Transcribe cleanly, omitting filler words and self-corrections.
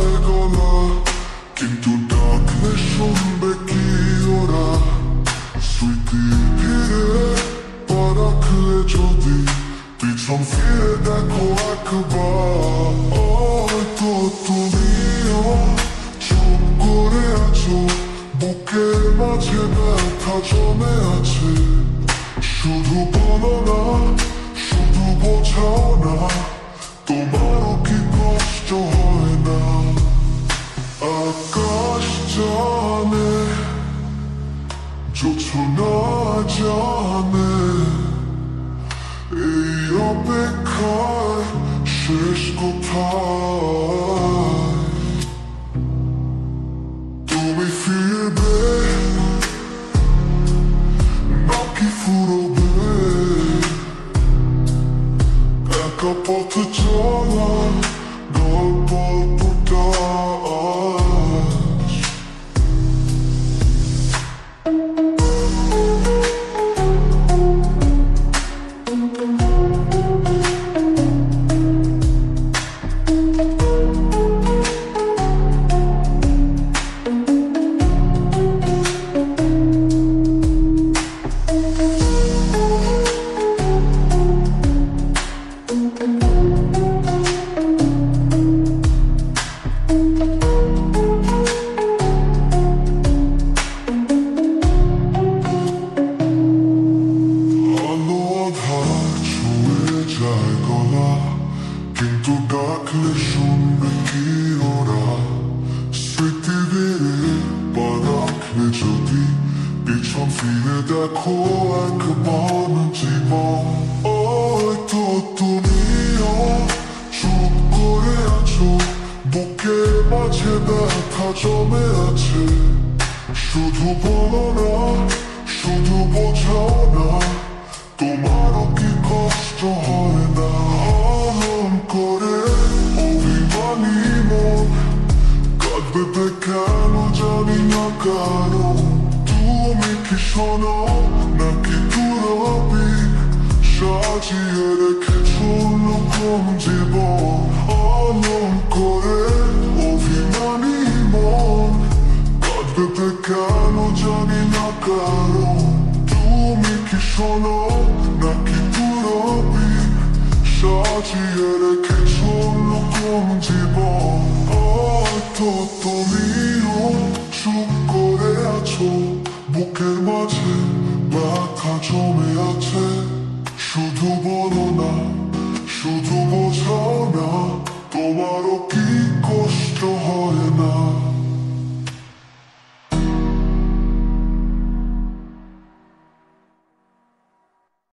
যায় গলা, কিন্তু ডাকলে শুনবে কি ওরা? স্মৃতি ফিরে পা রাখলে যদি পিছন ফিরে দেখো একবার, হয়তো তুমিও চুপ করে আছো, বুকের মাঝে ব্যথা জমে আছে। শুধু বলো না, শুধু বোঝাও না, তোমারও কি কষ্ট হয় না? আকাশ জানে, জোছনা জানে, এই অপেক্ষায় শেষ কোথায়? তুমি ফিরবে নাকি ফুরবে? একা পথ চলা গল্পটা আজ। কিন্তু ডাকলে শুনবে কি ওরা? স্মৃতি বেড়ে পা রাখলে যদি পিছন ফিরে দেখো একবার জীবন, হয়তো তুমিও চুপ করে আছো, বুকের মাঝে ব্যথা জমে আছে। শুধু বলো না, শুধু বোঝাও না, তোমারও কি কষ্ট হয় না? হরণ করে অভিমানী মন কাঁদবে কেন জানি না কারণ। তুমি কি শোনো নাকি তুরবি সাজিয়ে রেখেছো নতুন জীবন? হরণ করে অভিমানী মন কাঁদবে কেন জানি না কারণ। তুমি কি শোনো নাকি তুরবি সাজিয়ে রেখেছো নতুন জীবন? হয়তো তুমিও চুপ করে আছো, বুকের মাঝে ব্যথা জমে আছে। শুধু বলো না,